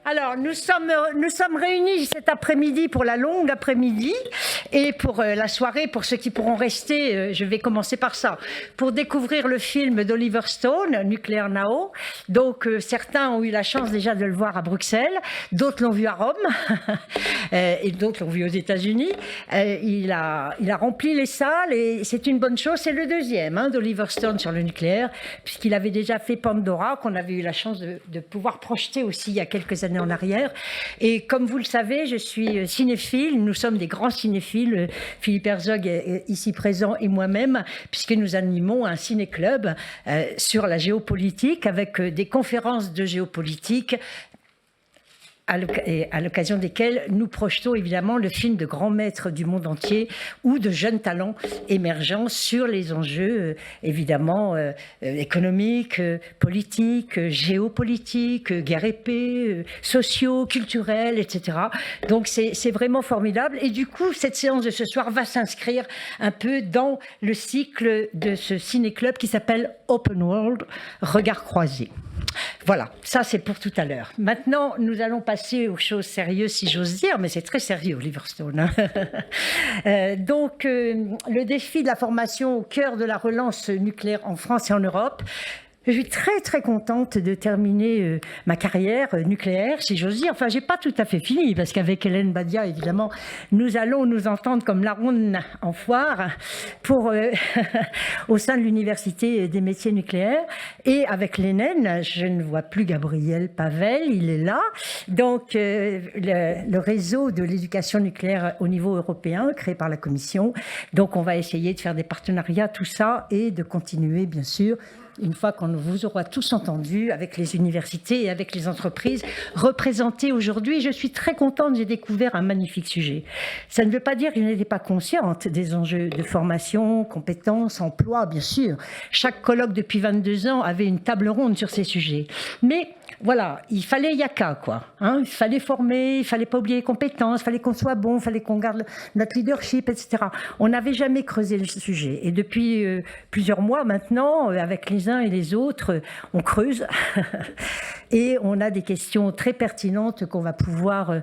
Alors, nous sommes réunis cet après-midi pour la longue après-midi et pour la soirée, pour ceux qui pourront rester, je vais commencer par ça, pour découvrir le film d'Oliver Stone, Nuclear Now. Donc, certains ont eu la chance déjà de le voir à Bruxelles, d'autres l'ont vu à Rome et d'autres l'ont vu aux États-Unis. Il a rempli les salles et c'est une bonne chose. C'est le deuxième d'Oliver Stone sur le nucléaire, puisqu'il avait déjà fait Pandora, qu'on avait eu la chance de pouvoir projeter aussi il y a quelques années en arrière. Et comme vous le savez, je suis cinéphile, nous sommes des grands cinéphiles, Philippe Herzog est ici présent et moi-même, puisque nous animons un ciné-club sur la géopolitique avec des conférences de géopolitique à l'occasion desquelles nous projetons évidemment le film de grands maîtres du monde entier ou de jeunes talents émergents sur les enjeux évidemment économiques, politiques, géopolitiques, guerre et paix, sociaux, culturels, etc. Donc c'est vraiment formidable. Et du coup, cette séance de ce soir va s'inscrire un peu dans le cycle de ce ciné-club qui s'appelle Open World, Regard croisé. Voilà, ça c'est pour tout à l'heure. Maintenant, nous allons passer aux choses sérieuses, si j'ose dire, mais c'est très sérieux, Oliver Stone. Donc, le défi de la formation au cœur de la relance nucléaire en France et en Europe. Je suis très très contente de terminer ma carrière nucléaire, si j'ose dire. Enfin, j'ai pas tout à fait fini, parce qu'avec Hélène Badia, évidemment, nous allons nous entendre comme la ronde en foire pour, au sein de l'Université des métiers nucléaires. Et avec l'ENEN, je ne vois plus Gabriel Pavel, il est là. Donc, le réseau de l'éducation nucléaire au niveau européen, créé par la Commission. Donc, on va essayer de faire des partenariats, tout ça, et de continuer, bien sûr, une fois qu'on vous aura tous entendus avec les universités et avec les entreprises représentées aujourd'hui. Je suis très contente, j'ai découvert un magnifique sujet. Ça ne veut pas dire que je n'étais pas consciente des enjeux de formation, compétences, emploi, bien sûr. Chaque colloque depuis 22 ans avait une table ronde sur ces sujets. Mais voilà, il fallait yaka, quoi. Il fallait former, il fallait pas oublier les compétences, il fallait qu'on soit bon, il fallait qu'on garde notre leadership, etc. On n'avait jamais creusé le sujet. Et depuis plusieurs mois maintenant, avec les uns et les autres, on creuse. Et on a des questions très pertinentes qu'on va pouvoir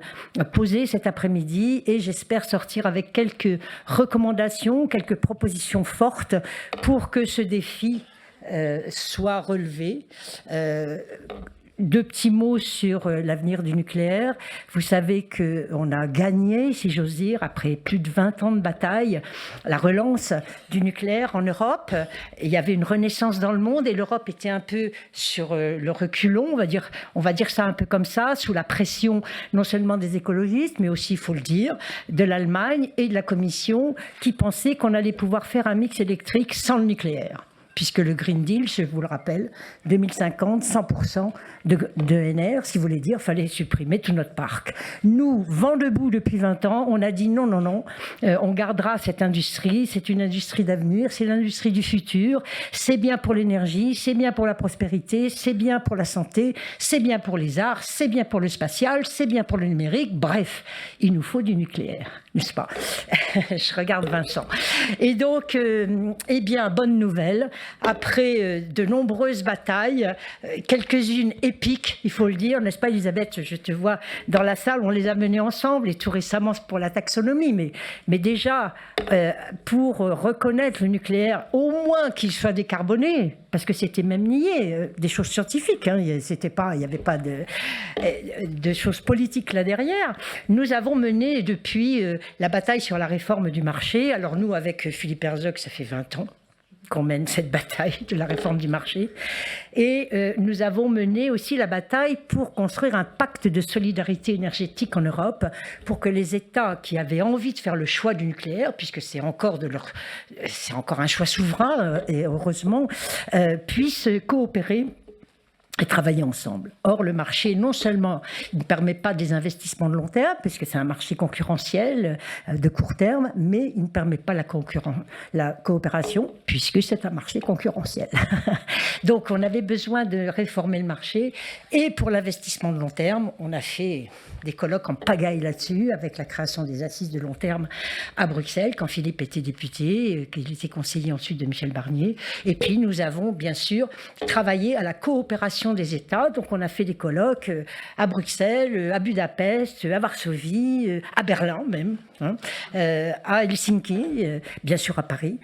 poser cet après-midi. Et j'espère sortir avec quelques recommandations, quelques propositions fortes pour que ce défi soit relevé. Deux petits mots sur l'avenir du nucléaire. Vous savez qu'on a gagné, si j'ose dire, après plus de 20 ans de bataille, la relance du nucléaire en Europe. Il y avait une renaissance dans le monde et l'Europe était un peu sur le reculon, on va dire ça un peu comme ça, sous la pression non seulement des écologistes, mais aussi, il faut le dire, de l'Allemagne et de la Commission qui pensaient qu'on allait pouvoir faire un mix électrique sans le nucléaire. Puisque le Green Deal, je vous le rappelle, 2050, 100% de NR, si vous voulez dire, il fallait supprimer tout notre parc. Nous, vent debout depuis 20 ans, on a dit non, non, non, on gardera cette industrie, c'est une industrie d'avenir, c'est l'industrie du futur, c'est bien pour l'énergie, c'est bien pour la prospérité, c'est bien pour la santé, c'est bien pour les arts, c'est bien pour le spatial, c'est bien pour le numérique, bref, il nous faut du nucléaire, n'est-ce pas? Je regarde Vincent. Et donc, eh bien, bonne nouvelle. Après de nombreuses batailles, quelques-unes épiques, il faut le dire, n'est-ce pas Elisabeth? Je te vois dans la salle, on les a menées ensemble, et tout récemment pour la taxonomie, mais déjà, pour reconnaître le nucléaire, au moins qu'il soit décarboné, parce que c'était même nié, des choses scientifiques, il n'y avait pas de choses politiques là derrière. Nous avons mené depuis la bataille sur la réforme du marché. Alors nous, avec Philippe Herzog, ça fait 20 ans qu'on mène cette bataille de la réforme du marché. Et nous avons mené aussi la bataille pour construire un pacte de solidarité énergétique en Europe, pour que les États qui avaient envie de faire le choix du nucléaire, puisque c'est encore un choix souverain, et heureusement, puissent coopérer et travailler ensemble. Or, le marché, non seulement ne permet pas des investissements de long terme, puisque c'est un marché concurrentiel de court terme, mais il ne permet pas la coopération, puisque c'est un marché concurrentiel. Donc, on avait besoin de réformer le marché. Et pour l'investissement de long terme, on a fait des colloques en pagaille là-dessus, avec la création des assises de long terme à Bruxelles, quand Philippe était député, qu'il était conseiller ensuite de Michel Barnier. Et puis, nous avons, bien sûr, travaillé à la coopération coopération des États. Donc on a fait des colloques à Bruxelles, à Budapest, à Varsovie, à Berlin même, hein, à Helsinki, bien sûr à Paris,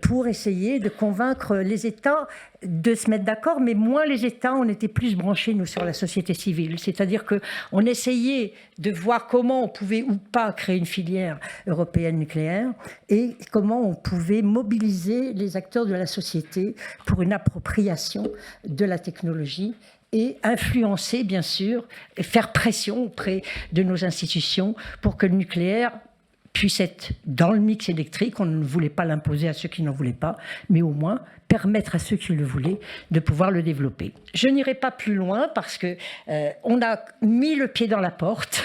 pour essayer de convaincre les États de se mettre d'accord, mais moins les États, on était plus branchés, nous, sur la société civile. C'est-à-dire qu'on essayait de voir comment on pouvait ou pas créer une filière européenne nucléaire et comment on pouvait mobiliser les acteurs de la société pour une appropriation de la technologie et influencer, bien sûr, et faire pression auprès de nos institutions pour que le nucléaire puisse être dans le mix électrique. On ne voulait pas l'imposer à ceux qui n'en voulaient pas, mais au moins permettre à ceux qui le voulaient de pouvoir le développer. Je n'irai pas plus loin parce que on a mis le pied dans la porte.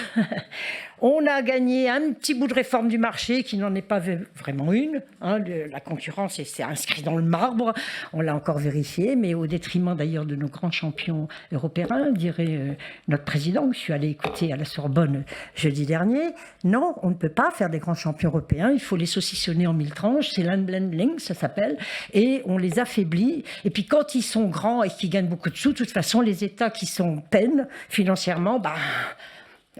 On a gagné un petit bout de réforme du marché qui n'en est pas vraiment une. Hein, la concurrence, c'est inscrit dans le marbre. On l'a encore vérifié, mais au détriment d'ailleurs de nos grands champions européens, dirait notre président, que je suis allé écouter à la Sorbonne jeudi dernier. Non, on ne peut pas faire des grands champions européens. Il faut les saucissonner en 1000 tranches. C'est l'unblending, ça s'appelle. Et on les affaiblit. Et puis quand ils sont grands et qu'ils gagnent beaucoup de sous, de toute façon, les États qui sont peines financièrement,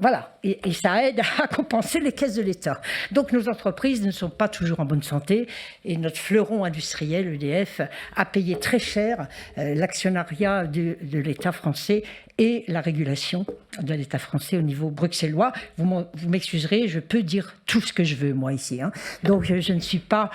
voilà, et ça aide à compenser les caisses de l'État. Donc nos entreprises ne sont pas toujours en bonne santé et notre fleuron industriel, EDF, a payé très cher l'actionnariat de l'État français et la régulation de l'État français au niveau bruxellois. Vous m'excuserez, je peux dire tout ce que je veux, moi, ici. Hein. Donc je ne suis pas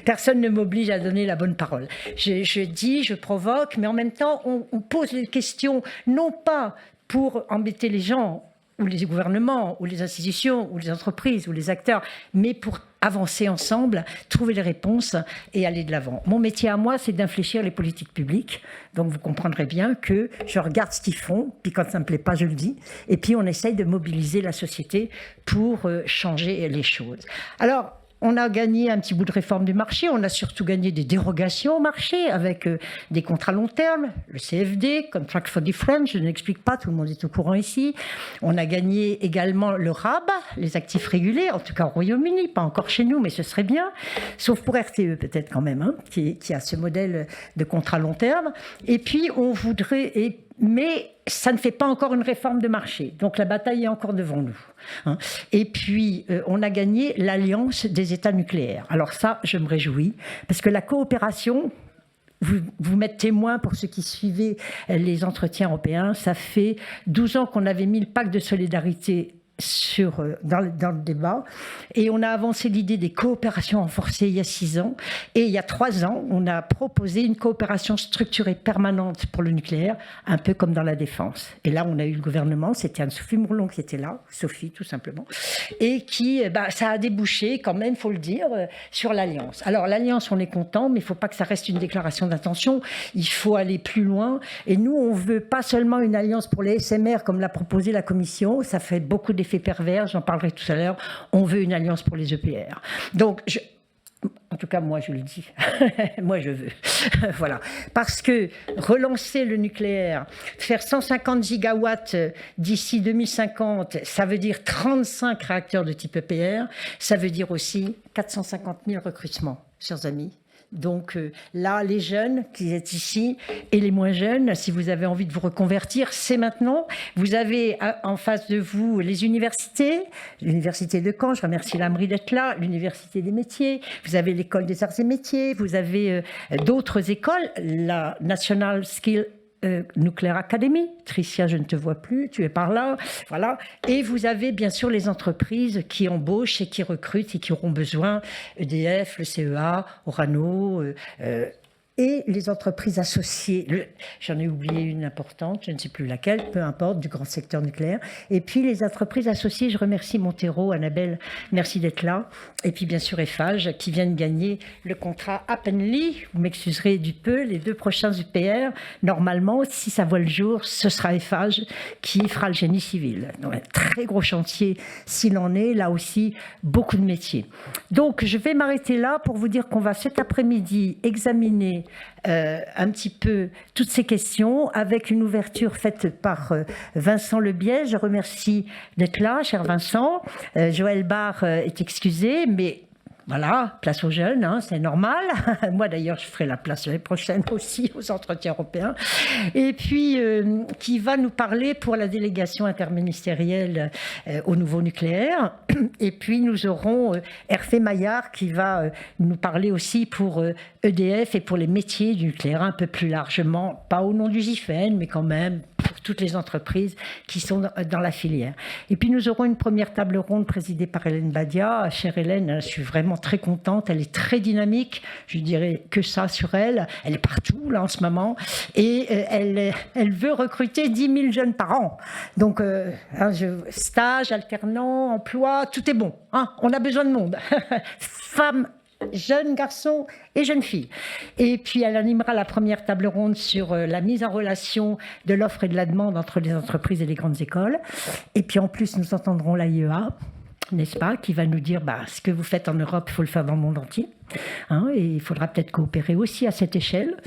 personne ne m'oblige à donner la bonne parole. Je dis, je provoque, mais en même temps, on pose les questions, non pas pour embêter les gens, ou les gouvernements, ou les institutions, ou les entreprises, ou les acteurs, mais pour avancer ensemble, trouver les réponses et aller de l'avant. Mon métier à moi, c'est d'infléchir les politiques publiques. Donc vous comprendrez bien que je regarde ce qu'ils font, puis quand ça ne me plaît pas, je le dis. Et puis on essaye de mobiliser la société pour changer les choses. Alors, on a gagné un petit bout de réforme du marché, on a surtout gagné des dérogations au marché avec des contrats long terme, le CFD, Contract for Difference, je n'explique pas, tout le monde est au courant ici. On a gagné également le RAB, les actifs régulés, en tout cas au Royaume-Uni, pas encore chez nous, mais ce serait bien, sauf pour RTE peut-être quand même, hein, qui a ce modèle de contrat long terme. Et puis on voudrait... Mais ça ne fait pas encore une réforme de marché. Donc la bataille est encore devant nous. Hein. Et puis, on a gagné l'Alliance des États nucléaires. Alors ça, je me réjouis, parce que la coopération... Vous m'êtes témoin pour ceux qui suivaient les entretiens européens. Ça fait 12 ans qu'on avait mis le pacte de solidarité dans le débat, et on a avancé l'idée des coopérations renforcées il y a 6 ans, et il y a 3 ans on a proposé une coopération structurée permanente pour le nucléaire, un peu comme dans la défense. Et là on a eu le gouvernement, c'était Anne-Sophie Mourlon qui était là, Sophie tout simplement, et qui ça a débouché quand même, faut le dire, sur l'Alliance. Alors l'Alliance, on est content, mais il ne faut pas que ça reste une déclaration d'intention, il faut aller plus loin, et nous on veut pas seulement une alliance pour les SMR comme l'a proposé la Commission, ça fait beaucoup d'effets pervers, j'en parlerai tout à l'heure, on veut une alliance pour les EPR. Donc, en tout cas, moi, je le dis. Moi, je veux. Voilà. Parce que relancer le nucléaire, faire 150 gigawatts d'ici 2050, ça veut dire 35 réacteurs de type EPR, ça veut dire aussi 450 000 recrutements, chers amis. Donc là, les jeunes qui êtes ici et les moins jeunes, si vous avez envie de vous reconvertir, c'est maintenant. Vous avez en face de vous les universités, l'université de Caen, je remercie l'AMRI d'être là, l'université des métiers, vous avez l'école des arts et métiers, vous avez d'autres écoles, la National Skill Nuclear Academy. Tricia, je ne te vois plus, tu es par là, voilà. Et vous avez bien sûr les entreprises qui embauchent et qui recrutent et qui auront besoin, EDF, le CEA, Orano, et les entreprises associées, j'en ai oublié une importante, je ne sais plus laquelle, peu importe, du grand secteur nucléaire. Et puis les entreprises associées, je remercie Montero, Annabelle, merci d'être là. Et puis bien sûr Eiffage, qui vient de gagner le contrat Appenly, vous m'excuserez du peu, les 2 prochains UPR, normalement, si ça voit le jour, ce sera Eiffage qui fera le génie civil. Donc, un très gros chantier s'il en est, là aussi, beaucoup de métiers. Donc je vais m'arrêter là pour vous dire qu'on va cet après-midi examiner un petit peu toutes ces questions avec une ouverture faite par Vincent Lebiet. Je remercie d'être là, cher Vincent. Joël Barre est excusé, mais Voilà, place aux jeunes, hein, c'est normal. Moi d'ailleurs, je ferai la place l'année prochaine aussi aux entretiens européens. Et puis, qui va nous parler pour la délégation interministérielle au nouveau nucléaire. Et puis, nous aurons Hervé Maillard qui va nous parler aussi pour EDF et pour les métiers du nucléaire un peu plus largement, pas au nom du GIFEN, mais quand même pour toutes les entreprises qui sont dans la filière. Et puis nous aurons une première table ronde présidée par Hélène Badia. Chère Hélène, je suis vraiment très contente, elle est très dynamique, je dirais que ça sur elle. Elle est partout là en ce moment et elle veut recruter 10 000 jeunes par an. Donc stage, alternant, emploi, tout est bon. Hein, on a besoin de monde. Femmes, jeunes garçons et jeunes filles. Et puis elle animera la première table ronde sur la mise en relation de l'offre et de la demande entre les entreprises et les grandes écoles. Et puis en plus, nous entendrons l'AIEA, n'est-ce pas, qui va nous dire ce que vous faites en Europe, il faut le faire dans le monde entier. Hein, et il faudra peut-être coopérer aussi à cette échelle.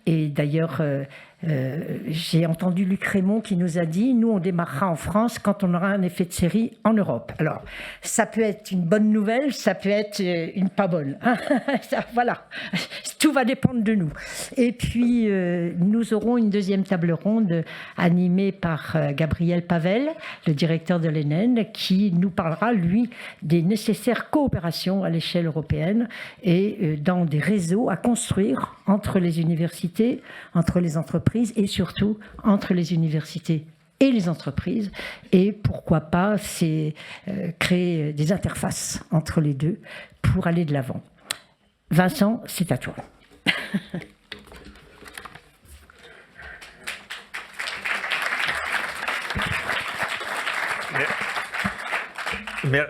Et d'ailleurs, j'ai entendu Luc Rémond qui nous a dit « Nous, on démarrera en France quand on aura un effet de série en Europe ». Alors, ça peut être une bonne nouvelle, ça peut être une pas bonne. Voilà, tout va dépendre de nous. Et puis, nous aurons une deuxième table ronde animée par Gabriel Pavel, le directeur de l'ENN, qui nous parlera, lui, des nécessaires coopérations à l'échelle européenne et dans des réseaux à construire entre les universités, entre les entreprises et surtout entre les universités et les entreprises. Et pourquoi pas créer des interfaces entre les deux pour aller de l'avant. Vincent, c'est à toi.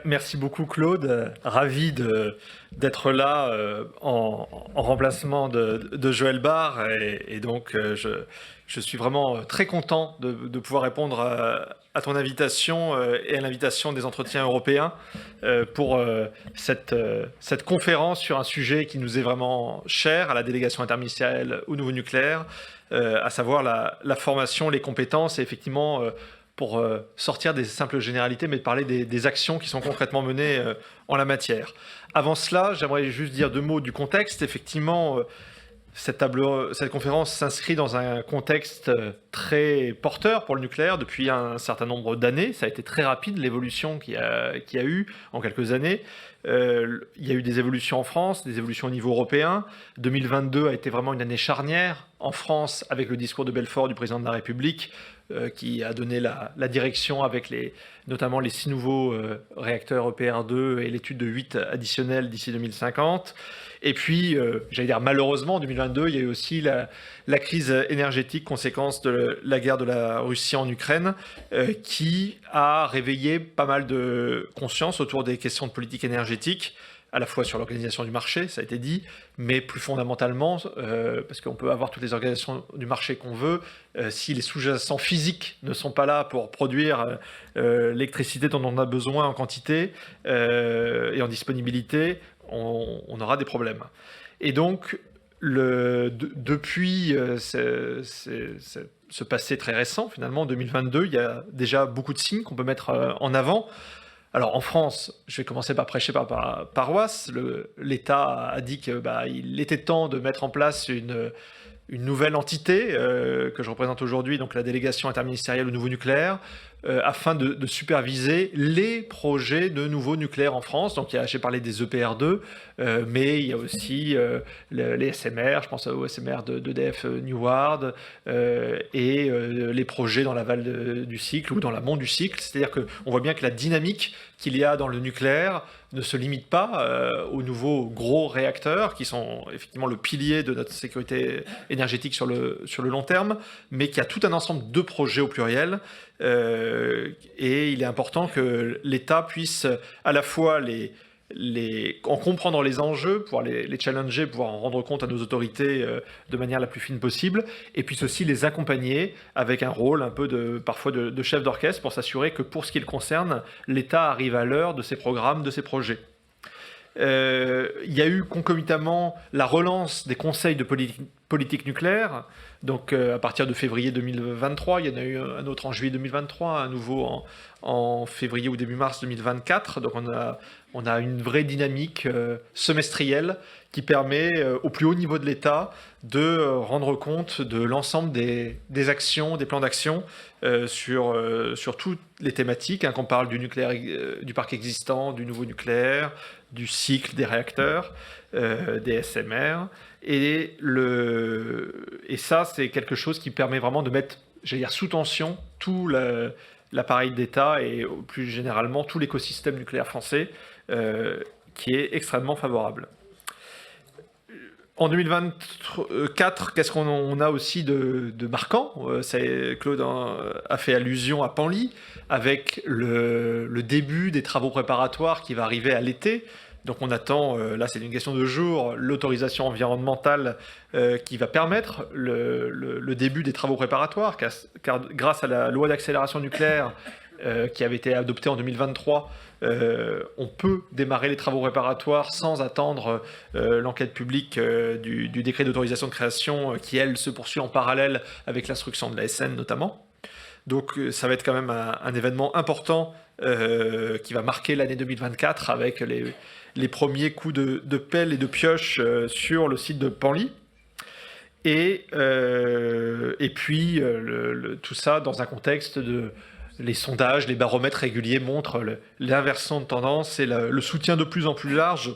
Merci beaucoup Claude, ravi d'être là en remplacement de Joël Barre et donc je suis vraiment très content de pouvoir répondre à ton invitation et à l'invitation des entretiens européens pour cette conférence sur un sujet qui nous est vraiment cher à la délégation interministérielle au nouveau nucléaire, à savoir la formation, les compétences et effectivement pour sortir des simples généralités, mais de parler des actions qui sont concrètement menées en la matière. Avant cela, j'aimerais juste dire 2 mots du contexte. Effectivement, cette conférence s'inscrit dans un contexte très porteur pour le nucléaire depuis un certain nombre d'années. Ça a été très rapide, l'évolution qu'il y a eu en quelques années. Il y a eu des évolutions en France, des évolutions au niveau européen. 2022 a été vraiment une année charnière en France avec le discours de Belfort du président de la République qui a donné la direction avec notamment les 6 nouveaux réacteurs EPR2 et l'étude de 8 additionnels d'ici 2050. Et puis, j'allais dire malheureusement, en 2022, il y a eu aussi la crise énergétique, conséquence de la guerre de la Russie en Ukraine, qui a réveillé pas mal de conscience autour des questions de politique énergétique, à la fois sur l'organisation du marché, ça a été dit, mais plus fondamentalement, parce qu'on peut avoir toutes les organisations du marché qu'on veut, si les sous-jacents physiques ne sont pas là pour produire l'électricité dont on a besoin en quantité et en disponibilité, on aura des problèmes. Et donc, depuis ce passé très récent, finalement, en 2022, il y a déjà beaucoup de signes qu'on peut mettre en avant. Alors en France, je vais commencer par prêcher par paroisse. L'État a dit qu'il était temps de mettre en place une nouvelle entité que je représente aujourd'hui, donc la délégation interministérielle au nouveau nucléaire, afin de superviser les projets de nouveau nucléaire en France. Donc j'ai parlé des EPR2, mais il y a aussi les SMR, je pense au SMR d'EDF Neward, et les projets dans l'aval du cycle ou dans l'amont du cycle. C'est-à-dire qu'on voit bien que la dynamique qu'il y a dans le nucléaire ne se limite pas aux nouveaux gros réacteurs qui sont effectivement le pilier de notre sécurité énergétique sur le long terme, mais qu'il y a tout un ensemble de projets au pluriel. Et il est important que l'État puisse à la fois en comprendre les enjeux, pouvoir les challenger, pouvoir en rendre compte à nos autorités de manière la plus fine possible, et puis aussi les accompagner avec un rôle un peu parfois de chef d'orchestre pour s'assurer que pour ce qui le concerne, l'État arrive à l'heure de ses programmes, de ses projets. Il y a eu concomitamment la relance des conseils de politique nucléaire. Donc à partir de février 2023, il y en a eu un autre en juillet 2023, un nouveau en février ou début mars 2024. Donc on a une vraie dynamique semestrielle qui permet au plus haut niveau de l'État de rendre compte de l'ensemble des actions, des plans d'action sur toutes les thématiques, hein, qu'on parle du nucléaire, du parc existant, du nouveau nucléaire, du cycle des réacteurs, des SMR. Et ça, c'est quelque chose qui permet vraiment de mettre, j'allais dire, sous tension tout l'appareil d'État et plus généralement tout l'écosystème nucléaire français, qui est extrêmement favorable. En 2024, qu'est-ce qu'on a aussi de marquant? Claude a fait allusion à Penly, avec le début des travaux préparatoires qui va arriver à l'été. Donc on attend, là c'est une question de jours, l'autorisation environnementale qui va permettre le début des travaux préparatoires, car grâce à la loi d'accélération nucléaire qui avait été adoptée en 2023, on peut démarrer les travaux préparatoires sans attendre l'enquête publique du décret d'autorisation de création qui, elle, se poursuit en parallèle avec l'instruction de l'ASN notamment. Donc ça va être quand même un événement important qui va marquer l'année 2024 avec les premiers coups de pelle et de pioche sur le site de Penly. Et puis tout ça dans un contexte de... Les sondages, les baromètres réguliers montrent l'inversion de tendance et le soutien de plus en plus large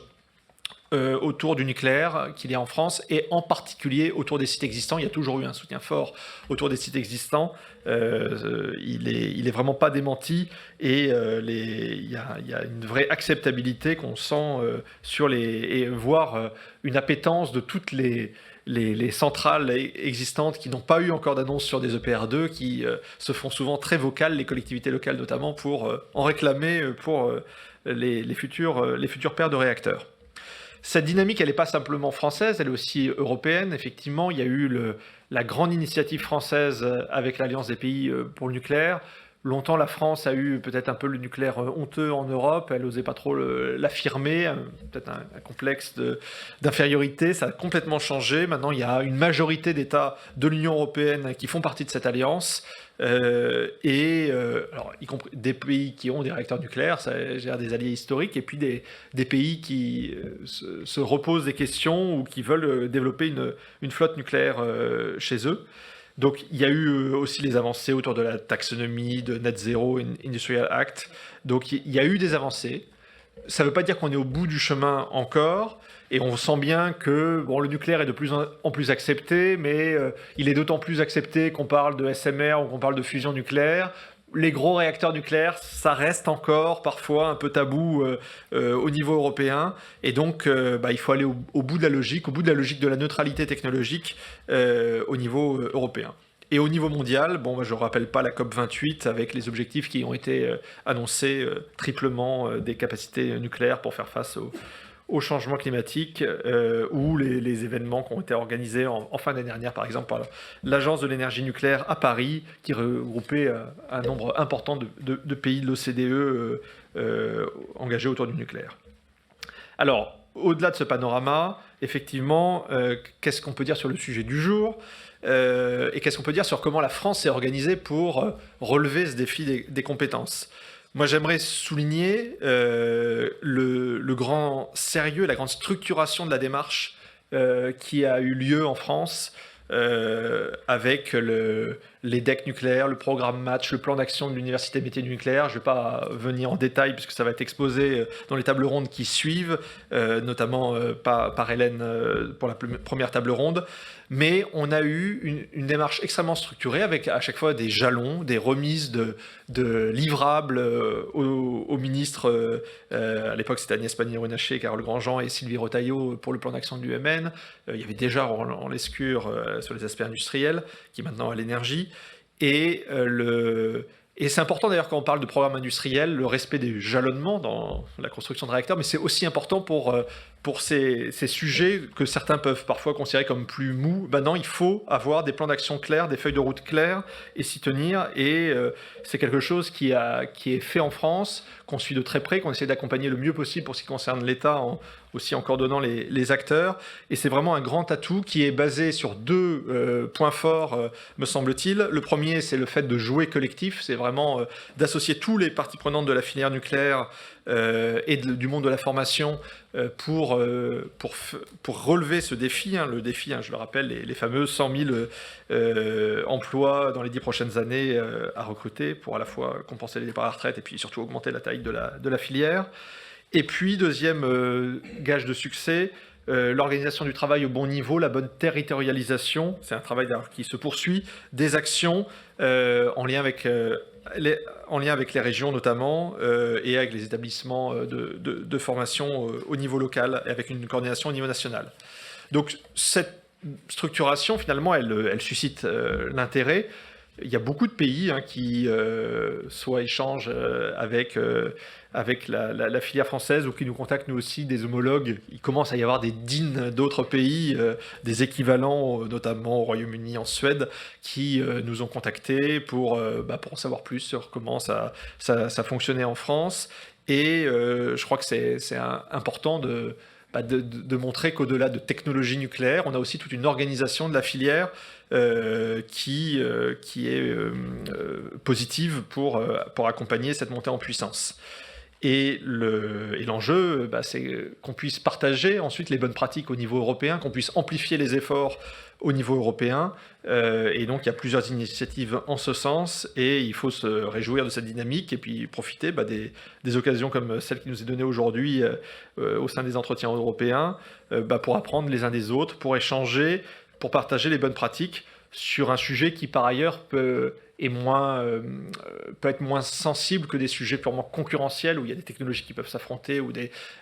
autour du nucléaire qu'il y a en France, et en particulier autour des sites existants. Il y a toujours eu un soutien fort autour des sites existants. Il est vraiment pas démenti, et il y a une vraie acceptabilité qu'on sent et voire une appétence de toutes les centrales existantes qui n'ont pas eu encore d'annonce sur des EPR2, qui se font souvent très vocales, les collectivités locales notamment, pour en réclamer pour les futures paires de réacteurs. Cette dynamique, elle n'est pas simplement française, elle est aussi européenne. Effectivement, il y a eu la grande initiative française avec l'Alliance des pays pour le nucléaire. Longtemps, la France a eu peut-être un peu le nucléaire honteux en Europe, elle n'osait pas trop l'affirmer, peut-être un complexe d'infériorité. Ça a complètement changé. Maintenant, il y a une majorité d'États de l'Union européenne qui font partie de cette alliance, alors, y compris des pays qui ont des réacteurs nucléaires, ça gère des alliés historiques, et puis des pays qui se reposent des questions ou qui veulent développer une flotte nucléaire chez eux. Donc il y a eu aussi les avancées autour de la taxonomie, de Net Zero Industrial Act. Donc il y a eu des avancées. Ça ne veut pas dire qu'on est au bout du chemin encore, et on sent bien que le nucléaire est de plus en plus accepté, mais il est d'autant plus accepté qu'on parle de SMR ou qu'on parle de fusion nucléaire. Les gros réacteurs nucléaires, ça reste encore parfois un peu tabou au niveau européen, et donc il faut aller au bout de la logique, de la neutralité technologique au niveau européen. Et au niveau mondial, je ne rappelle pas la COP28 avec les objectifs qui ont été annoncés, triplement des capacités nucléaires pour faire face au changement climatique, ou les événements qui ont été organisés en fin d'année dernière, par exemple par l'Agence de l'énergie nucléaire à Paris, qui regroupait un nombre important de pays de l'OCDE engagés autour du nucléaire. Alors, au-delà de ce panorama, effectivement, qu'est-ce qu'on peut dire sur le sujet du jour, et qu'est-ce qu'on peut dire sur comment la France s'est organisée pour relever ce défi des compétences? Moi, j'aimerais souligner le grand sérieux, la grande structuration de la démarche qui a eu lieu en France avec les decks nucléaires, le programme Match, le plan d'action de l'Université métiers du nucléaire. Je ne vais pas venir en détail puisque ça va être exposé dans les tables rondes qui suivent, notamment par Hélène pour la première table ronde. Mais on a eu une démarche extrêmement structurée avec à chaque fois des jalons, des remises de livrables aux ministres. À l'époque, c'était Agnès Pannier-Runacher, Carole Grandjean et Sylvie Retailleau pour le plan d'action de l'UMN. Il y avait déjà Roland Lescure sur les aspects industriels, qui est maintenant à l'énergie. Et c'est important d'ailleurs quand on parle de programme industriel, le respect des jalonnements dans la construction de réacteurs, mais c'est aussi important pour pour ces sujets que certains peuvent parfois considérer comme plus mous, non, il faut avoir des plans d'action clairs, des feuilles de route claires et s'y tenir. Et c'est quelque chose qui est fait en France, qu'on suit de très près, qu'on essaie d'accompagner le mieux possible pour ce qui concerne l'État, aussi en coordonnant les acteurs. Et c'est vraiment un grand atout qui est basé sur 2 points forts, me semble-t-il. Le premier, c'est le fait de jouer collectif, c'est vraiment d'associer tous les parties prenantes de la filière nucléaire et du monde de la formation pour relever ce défi. Le défi, je le rappelle, les fameux 100 000 emplois dans les 10 prochaines années à recruter pour à la fois compenser les départs à la retraite et puis surtout augmenter la taille de la filière. Et puis, deuxième gage de succès, l'organisation du travail au bon niveau, la bonne territorialisation, c'est un travail qui se poursuit, des actions en lien avec les régions notamment et avec les établissements de formation au niveau local et avec une coordination au niveau national. Donc cette structuration finalement elle suscite l'intérêt. Il y a beaucoup de pays qui soit échangent avec la filière française ou qui nous contactent nous aussi, des homologues. Il commence à y avoir des DIN d'autres pays, des équivalents, notamment au Royaume-Uni, en Suède, qui nous ont contactés pour en savoir plus sur comment ça fonctionnait en France. Et je crois que c'est important de montrer qu'au-delà de technologie nucléaire, on a aussi toute une organisation de la filière qui est positive pour accompagner cette montée en puissance. Et l'enjeu, c'est qu'on puisse partager ensuite les bonnes pratiques au niveau européen, qu'on puisse amplifier les efforts au niveau européen. Et donc, il y a plusieurs initiatives en ce sens, et il faut se réjouir de cette dynamique et puis profiter des occasions comme celle qui nous est donnée aujourd'hui au sein des entretiens européens pour apprendre les uns des autres, pour échanger, pour partager les bonnes pratiques sur un sujet qui, par ailleurs, peut être moins sensible que des sujets purement concurrentiels où il y a des technologies qui peuvent s'affronter.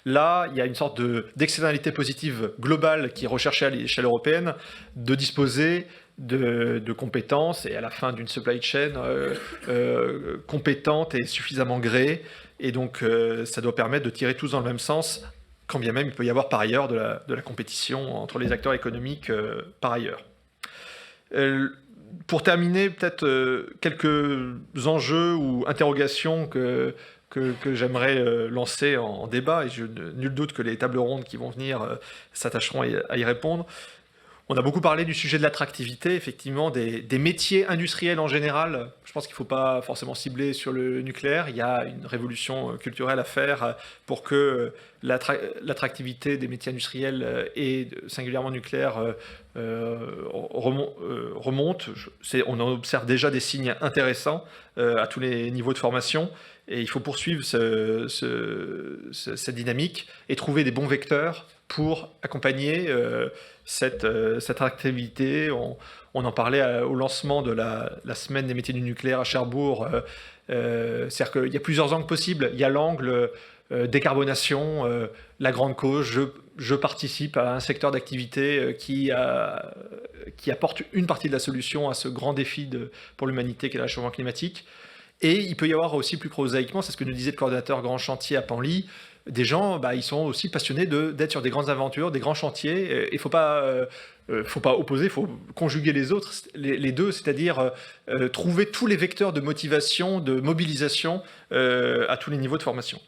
Là, il y a une sorte d'externalité positive globale qui est recherchée à l'échelle européenne, de disposer de compétences et à la fin d'une supply chain compétente et suffisamment gréée. Et donc, ça doit permettre de tirer tous dans le même sens, quand bien même il peut y avoir par ailleurs de la compétition entre les acteurs économiques par ailleurs. Pour terminer, peut-être quelques enjeux ou interrogations que j'aimerais lancer en débat, et nul doute que les tables rondes qui vont venir s'attacheront à y répondre. On a beaucoup parlé du sujet de l'attractivité, effectivement, des métiers industriels en général. Je pense qu'il ne faut pas forcément cibler sur le nucléaire. Il y a une révolution culturelle à faire pour que l'attractivité des métiers industriels et singulièrement nucléaires remonte. On en observe déjà des signes intéressants à tous les niveaux de formation. Et il faut poursuivre cette dynamique et trouver des bons vecteurs pour accompagner cette attractivité. On en parlait au lancement de la semaine des métiers du nucléaire à Cherbourg. C'est-à-dire qu'il y a plusieurs angles possibles. Il y a l'angle décarbonation, la grande cause. Je participe à un secteur d'activité qui apporte une partie de la solution à ce grand défi pour l'humanité qu'est le réchauffement climatique. Et il peut y avoir aussi plus prosaïquement, c'est ce que nous disait le coordinateur Grand Chantier à Panly, des gens, ils sont aussi passionnés d'être sur des grandes aventures, des grands chantiers. Il ne faut pas opposer, il faut conjuguer les deux, c'est-à-dire trouver tous les vecteurs de motivation, de mobilisation à tous les niveaux de formation.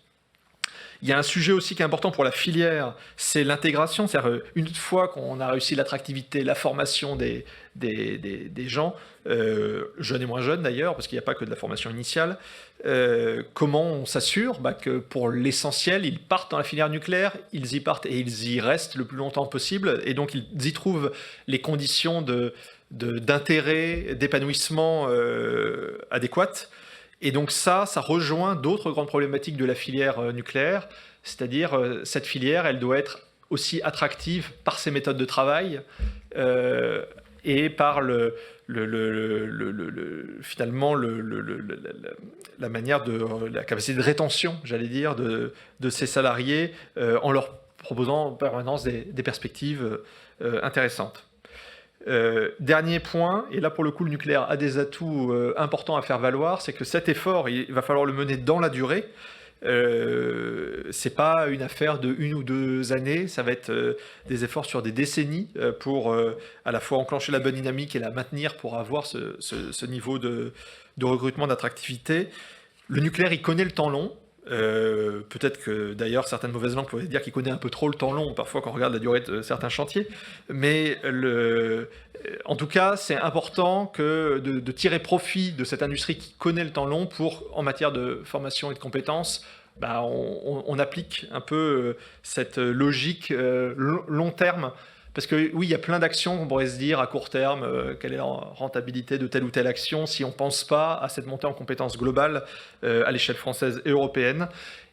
Il y a un sujet aussi qui est important pour la filière, c'est l'intégration. C'est-à-dire, une fois qu'on a réussi l'attractivité, la formation des gens, jeunes et moins jeunes d'ailleurs, parce qu'il n'y a pas que de la formation initiale, comment on s'assure que pour l'essentiel, ils partent dans la filière nucléaire, ils y partent et ils y restent le plus longtemps possible, et donc ils y trouvent les conditions d'intérêt, d'épanouissement adéquates. Et donc ça rejoint d'autres grandes problématiques de la filière nucléaire, c'est-à-dire cette filière, elle doit être aussi attractive par ses méthodes de travail et par finalement la manière la capacité de rétention, j'allais dire, de ces salariés en leur proposant en permanence des perspectives intéressantes. Dernier point, et là pour le coup le nucléaire a des atouts importants à faire valoir, c'est que cet effort, il va falloir le mener dans la durée. c'est pas une affaire de 1 ou 2 années, ça va être des efforts sur des décennies pour à la fois enclencher la bonne dynamique et la maintenir pour avoir ce niveau de recrutement, d'attractivité. Le nucléaire, il connaît le temps long. Peut-être que d'ailleurs certaines mauvaises langues pourraient dire qu'il connaît un peu trop le temps long parfois quand on regarde la durée de certains chantiers, mais en tout cas c'est important de tirer profit de cette industrie qui connaît le temps long pour, en matière de formation et de compétences, on applique un peu cette logique long terme. Parce que oui, il y a plein d'actions, on pourrait se dire à court terme, quelle est la rentabilité de telle ou telle action si on ne pense pas à cette montée en compétences globale à l'échelle française et européenne.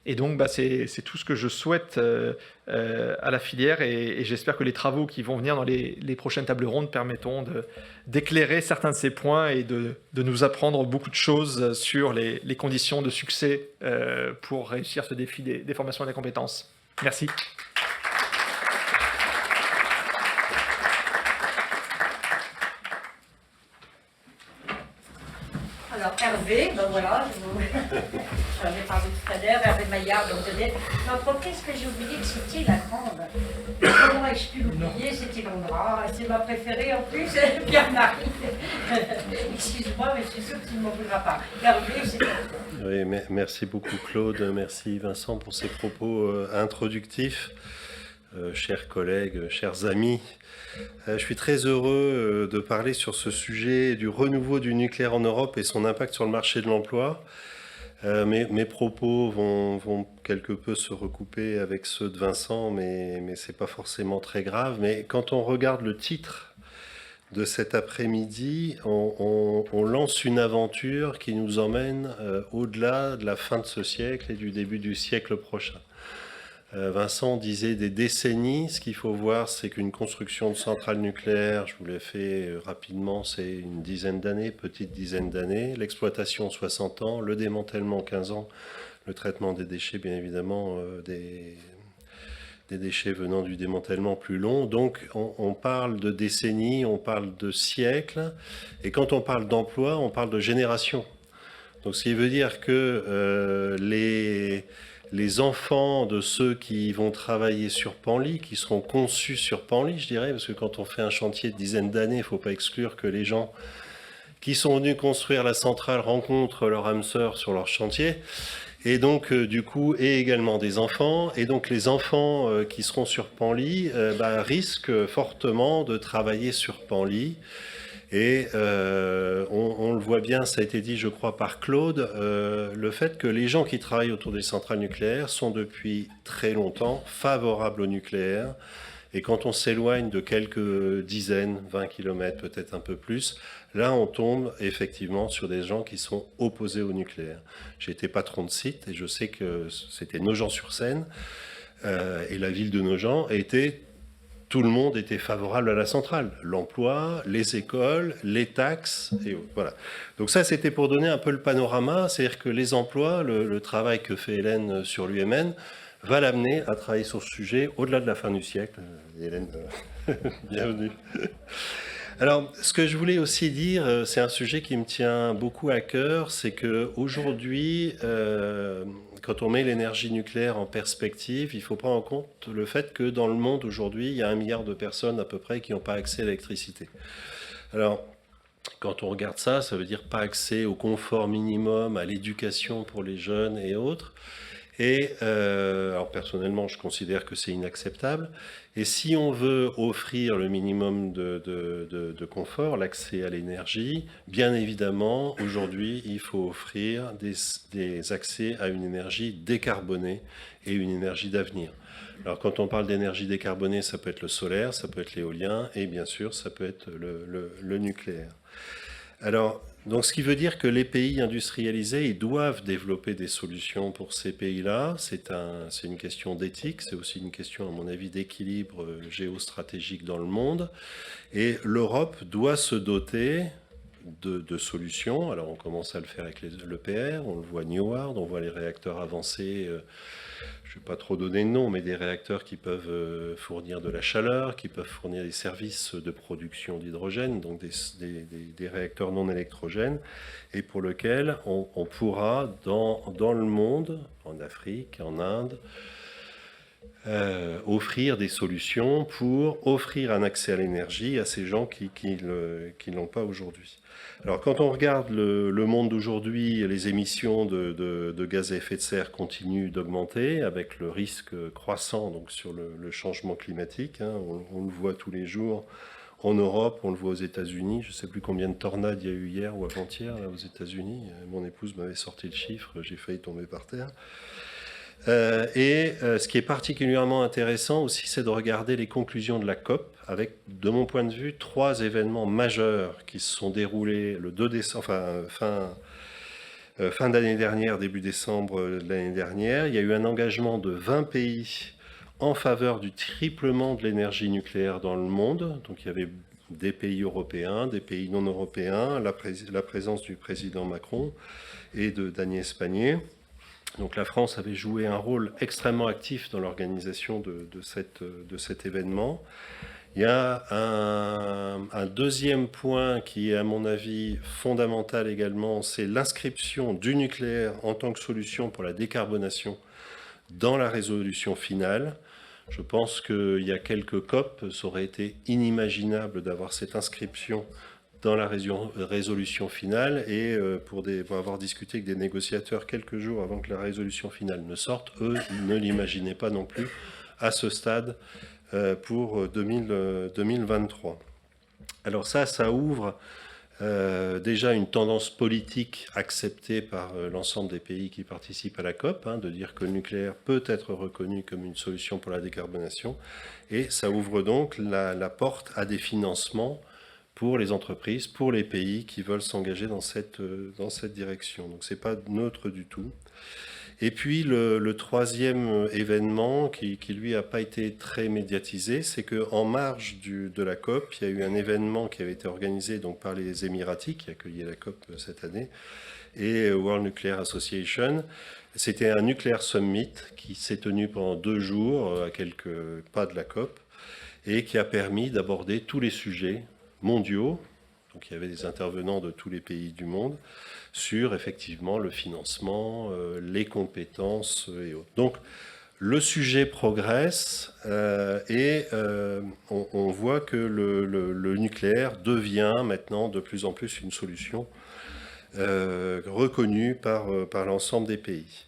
Et donc, c'est tout ce que je souhaite à la filière et j'espère que les travaux qui vont venir dans les prochaines tables rondes permettront d'éclairer certains de ces points et de nous apprendre beaucoup de choses sur les conditions de succès pour réussir ce défi des formations et des compétences. Merci. Alors Hervé, ben voilà, j'en ai parlé tout à l'heure, Hervé Maillard, donc l'entreprise que j'ai oubliée de citer, la grande. Comment ai-je pu l'oublier? C'était Londra, c'est ma préférée en plus, Pierre-Marie. Excuse-moi, mais je suis sûre que tu ne m'en voudras pas. Hervé, c'est... Oui, merci beaucoup Claude, merci Vincent pour ces propos introductifs. Chers collègues, chers amis, je suis très heureux de parler sur ce sujet du renouveau du nucléaire en Europe et son impact sur le marché de l'emploi. Mes propos vont quelque peu se recouper avec ceux de Vincent, mais ce n'est pas forcément très grave. Mais quand on regarde le titre de cet après-midi, on lance une aventure qui nous emmène au-delà de la fin de ce siècle et du début du siècle prochain. Vincent disait des décennies. Ce qu'il faut voir, c'est qu'une construction de centrale nucléaire, je vous l'ai fait rapidement, c'est une dizaine d'années, petite dizaine d'années. L'exploitation, 60 ans. Le démantèlement, 15 ans. Le traitement des déchets, bien évidemment, des déchets venant du démantèlement plus long. Donc, on parle de décennies, on parle de siècles. Et quand on parle d'emploi, on parle de générations. Donc, ce qui veut dire que les enfants de ceux qui vont travailler sur Panly, qui seront conçus sur Panly, je dirais, parce que quand on fait un chantier de dizaines d'années, il ne faut pas exclure que les gens qui sont venus construire la centrale rencontrent leur âme sœur sur leur chantier, et donc du coup, et également des enfants, et donc les enfants qui seront sur Panly risquent fortement de travailler sur Panly. Et on le voit bien, ça a été dit je crois par Claude, le fait que les gens qui travaillent autour des centrales nucléaires sont depuis très longtemps favorables au nucléaire. Et quand on s'éloigne de quelques dizaines, 20 km, peut-être un peu plus, là on tombe effectivement sur des gens qui sont opposés au nucléaire. J'ai été patron de site et je sais que c'était Nogent-sur-Seine et la ville de Nogent était... Tout le monde était favorable à la centrale. L'emploi, les écoles, les taxes, et voilà. Donc ça, c'était pour donner un peu le panorama, c'est-à-dire que les emplois, le travail que fait Hélène sur l'UMN, va l'amener à travailler sur ce sujet au-delà de la fin du siècle. Hélène, bienvenue. Alors, ce que je voulais aussi dire, c'est un sujet qui me tient beaucoup à cœur, c'est qu'aujourd'hui, quand on met l'énergie nucléaire en perspective, il faut prendre en compte le fait que dans le monde aujourd'hui, il y a 1 milliard de personnes à peu près qui n'ont pas accès à l'électricité. Alors, quand on regarde ça, ça veut dire pas accès au confort minimum, à l'éducation pour les jeunes et autres. Et alors personnellement, je considère que c'est inacceptable. Et si on veut offrir le minimum de confort, l'accès à l'énergie, bien évidemment, aujourd'hui, il faut offrir des accès à une énergie décarbonée et une énergie d'avenir. Alors quand on parle d'énergie décarbonée, ça peut être le solaire, ça peut être l'éolien, et bien sûr, ça peut être le nucléaire. Alors, donc, ce qui veut dire que les pays industrialisés, ils doivent développer des solutions pour ces pays-là. C'est une question d'éthique, c'est aussi une question, à mon avis, d'équilibre géostratégique dans le monde. Et l'Europe doit se doter de solutions. Alors on commence à le faire avec l'EPR, on le voit à Newhard, on voit les réacteurs avancés, je ne vais pas trop donner de nom, mais des réacteurs qui peuvent fournir de la chaleur, qui peuvent fournir des services de production d'hydrogène, donc des réacteurs non électrogènes, et pour lesquels on pourra, dans le monde, en Afrique, en Inde, offrir des solutions pour offrir un accès à l'énergie à ces gens qui ne l'ont pas aujourd'hui. Alors quand on regarde le monde d'aujourd'hui, les émissions de gaz à effet de serre continuent d'augmenter avec le risque croissant donc, sur le changement climatique. Hein. On le voit tous les jours en Europe, on le voit aux États-Unis. Je ne sais plus combien de tornades il y a eu hier ou avant-hier aux États-Unis. Mon épouse m'avait sorti le chiffre, j'ai failli tomber par terre. Ce qui est particulièrement intéressant aussi, c'est de regarder les conclusions de la COP avec, de mon point de vue, 3 événements majeurs qui se sont déroulés le 2 décembre, fin d'année dernière, début décembre de l'année dernière. Il y a eu un engagement de 20 pays en faveur du triplement de l'énergie nucléaire dans le monde. Donc il y avait des pays européens, des pays non européens, la présence du président Macron et d'Agnès Pannier. Donc la France avait joué un rôle extrêmement actif dans l'organisation de cet événement. Il y a un deuxième point qui est à mon avis fondamental également, c'est l'inscription du nucléaire en tant que solution pour la décarbonation dans la résolution finale. Je pense qu'il y a quelques COP, ça aurait été inimaginable d'avoir cette inscription dans la résolution finale et pour avoir discuté avec des négociateurs quelques jours avant que la résolution finale ne sorte, eux ne l'imaginaient pas non plus à ce stade pour 2023. Alors ça ouvre déjà une tendance politique acceptée par l'ensemble des pays qui participent à la COP, de dire que le nucléaire peut être reconnu comme une solution pour la décarbonation, et ça ouvre donc la porte à des financements pour les entreprises, pour les pays qui veulent s'engager dans cette direction. Donc c'est pas neutre du tout. Et puis le troisième événement qui lui n'a pas été très médiatisé, c'est qu'en marge de la COP, il y a eu un événement qui avait été organisé donc, par les Émiratis, qui accueillaient la COP cette année, et World Nuclear Association. C'était un Nuclear Summit qui s'est tenu pendant 2 jours à quelques pas de la COP et qui a permis d'aborder tous les sujets mondiaux, donc il y avait des intervenants de tous les pays du monde, sur effectivement le financement, les compétences et autres. Donc le sujet progresse et on voit que le nucléaire devient maintenant de plus en plus une solution reconnue par l'ensemble des pays.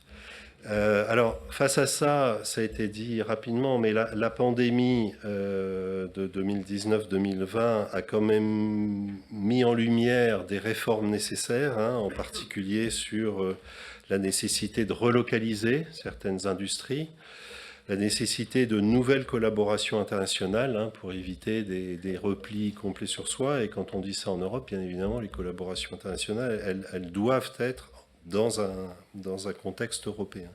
Alors, face à ça, ça a été dit rapidement, mais la pandémie de 2019-2020 a quand même mis en lumière des réformes nécessaires, en particulier sur la nécessité de relocaliser certaines industries, la nécessité de nouvelles collaborations internationales pour éviter des replis complets sur soi. Et quand on dit ça en Europe, bien évidemment, les collaborations internationales, elles doivent être dans un contexte européen.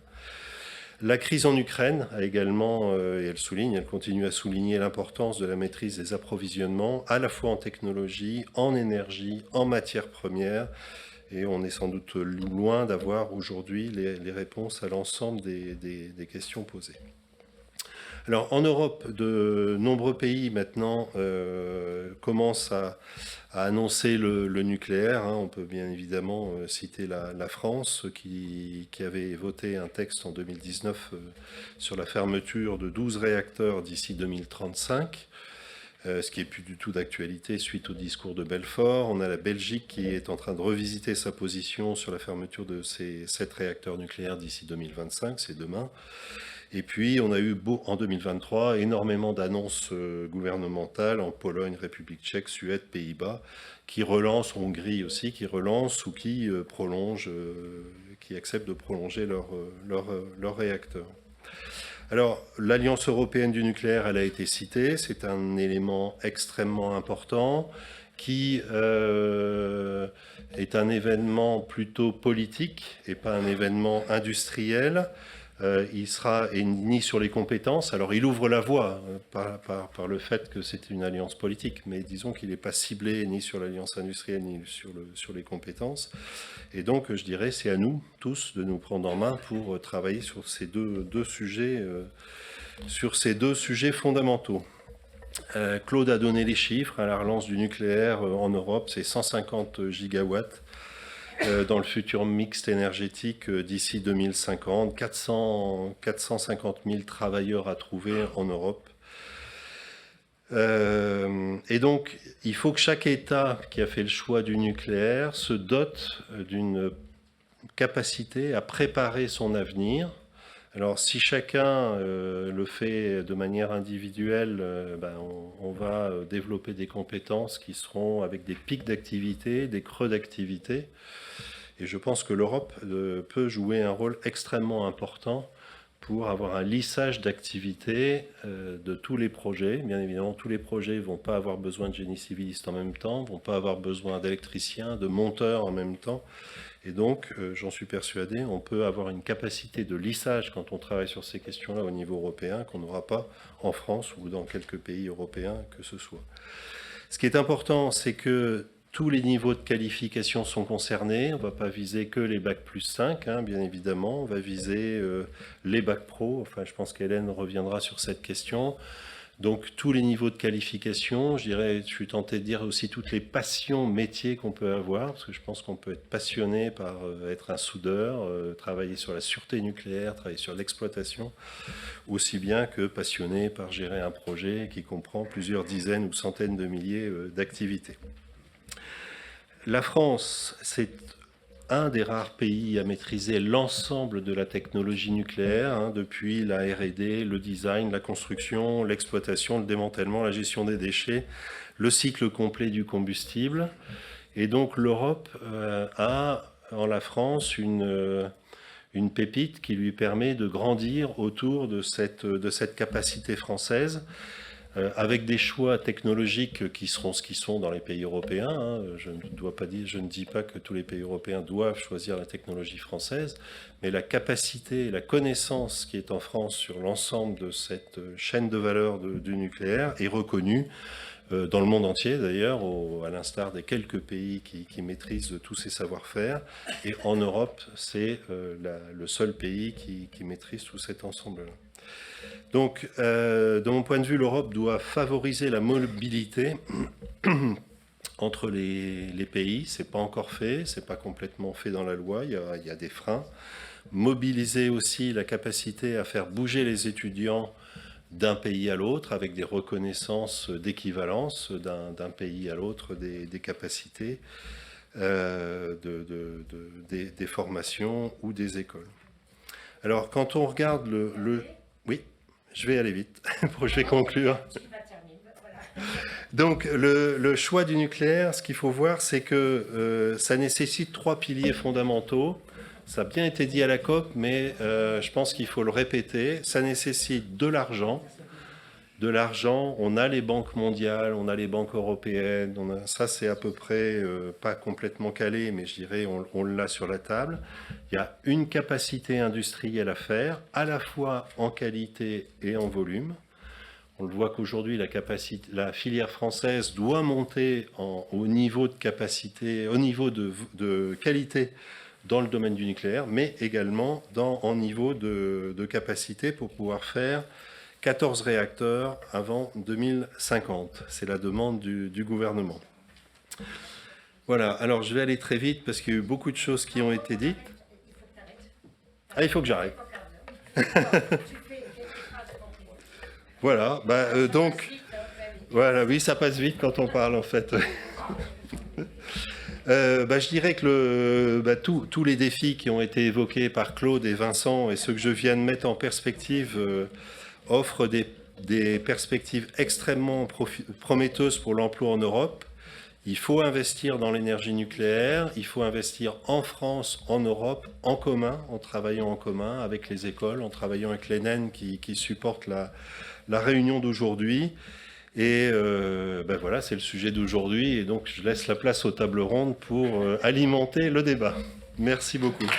La crise en Ukraine a également, et elle continue à souligner l'importance de la maîtrise des approvisionnements, à la fois en technologie, en énergie, en matières premières, et on est sans doute loin d'avoir aujourd'hui les réponses à l'ensemble des questions posées. Alors en Europe, de nombreux pays maintenant commencent à annoncer le nucléaire. On peut bien évidemment citer la France qui avait voté un texte en 2019 sur la fermeture de 12 réacteurs d'ici 2035. Ce qui n'est plus du tout d'actualité suite au discours de Belfort. On a la Belgique qui est en train de revisiter sa position sur la fermeture de ces 7 réacteurs nucléaires d'ici 2025, c'est demain. Et puis, on a eu en 2023 énormément d'annonces gouvernementales en Pologne, République tchèque, Suède, Pays-Bas, qui relancent, Hongrie aussi, qui relancent ou qui prolongent, qui acceptent de prolonger leurs réacteurs. Alors, l'Alliance européenne du nucléaire, elle a été citée, c'est un élément extrêmement important qui est un événement plutôt politique et pas un événement industriel. il sera ni sur les compétences. Alors il ouvre la voie par le fait que c'est une alliance politique, mais disons qu'il n'est pas ciblé ni sur l'alliance industrielle ni sur les compétences. Et donc je dirais c'est à nous tous de nous prendre en main pour travailler sur ces deux sujets, fondamentaux. Claude a donné les chiffres. La relance du nucléaire en Europe, c'est 150 gigawatts. Dans le futur mixte énergétique d'ici 2050, 450 000 travailleurs à trouver en Europe. Et donc, il faut que chaque État qui a fait le choix du nucléaire se dote d'une capacité à préparer son avenir. Alors, si chacun le fait de manière individuelle, on va développer des compétences qui seront avec des pics d'activité, des creux d'activité. Et je pense que l'Europe peut jouer un rôle extrêmement important pour avoir un lissage d'activité de tous les projets. Bien évidemment, tous les projets ne vont pas avoir besoin de génie civiliste en même temps, ne vont pas avoir besoin d'électriciens, de monteurs en même temps. Et donc, j'en suis persuadé, on peut avoir une capacité de lissage quand on travaille sur ces questions-là au niveau européen qu'on n'aura pas en France ou dans quelques pays européens que ce soit. Ce qui est important, c'est que tous les niveaux de qualification sont concernés. On ne va pas viser que les bacs plus 5, bien évidemment. On va viser les bacs pro. Enfin, je pense qu'Hélène reviendra sur cette question. Donc, tous les niveaux de qualification, je suis tenté de dire aussi toutes les passions métiers qu'on peut avoir, parce que je pense qu'on peut être passionné par être un soudeur, travailler sur la sûreté nucléaire, travailler sur l'exploitation, aussi bien que passionné par gérer un projet qui comprend plusieurs dizaines ou centaines de milliers d'activités. La France, c'est un des rares pays à maîtriser l'ensemble de la technologie nucléaire, depuis la R&D, le design, la construction, l'exploitation, le démantèlement, la gestion des déchets, le cycle complet du combustible. Et donc l'Europe a en la France une pépite qui lui permet de grandir autour de cette capacité française, avec des choix technologiques qui seront ce qu'ils sont dans les pays européens. Je ne dis pas que tous les pays européens doivent choisir la technologie française, mais la capacité et la connaissance qui est en France sur l'ensemble de cette chaîne de valeur du nucléaire est reconnue dans le monde entier d'ailleurs, à l'instar des quelques pays qui maîtrisent tous ces savoir-faire. Et en Europe, c'est le seul pays qui maîtrise tout cet ensemble-là. Donc, de mon point de vue, l'Europe doit favoriser la mobilité entre les pays. Ce n'est pas encore fait, ce n'est pas complètement fait dans la loi, il y a des freins. Mobiliser aussi la capacité à faire bouger les étudiants d'un pays à l'autre, avec des reconnaissances d'équivalence d'un pays à l'autre des capacités, des formations ou des écoles. Alors, quand on regarde Oui, je vais aller vite, je vais conclure. Donc, le choix du nucléaire, ce qu'il faut voir, c'est que ça nécessite 3 piliers fondamentaux. Ça a bien été dit à la COP, mais je pense qu'il faut le répéter. Ça nécessite de l'argent. On a les banques mondiales, on a les banques européennes. Ça, c'est à peu près pas complètement calé, mais je dirais on l'a sur la table. Il y a une capacité industrielle à faire, à la fois en qualité et en volume. On le voit qu'aujourd'hui, la filière française doit monter au niveau de capacité, au niveau de qualité dans le domaine du nucléaire, mais également en niveau de capacité pour pouvoir faire 14 réacteurs avant 2050. C'est la demande du gouvernement. Voilà, alors je vais aller très vite parce qu'il y a eu beaucoup de choses qui ont été dites. Ah, il faut que j'arrête. Voilà, donc, voilà, oui, ça passe vite quand on parle en fait. Je dirais que tous les défis qui ont été évoqués par Claude et Vincent et ceux que je viens de mettre en perspective offrent des perspectives extrêmement prometteuses pour l'emploi en Europe. Il faut investir dans l'énergie nucléaire, il faut investir en France, en Europe, en commun, en travaillant en commun avec les écoles, en travaillant avec l'ENN qui supporte la réunion d'aujourd'hui. Et voilà, c'est le sujet d'aujourd'hui. Et donc, je laisse la place aux tables rondes pour alimenter le débat. Merci beaucoup.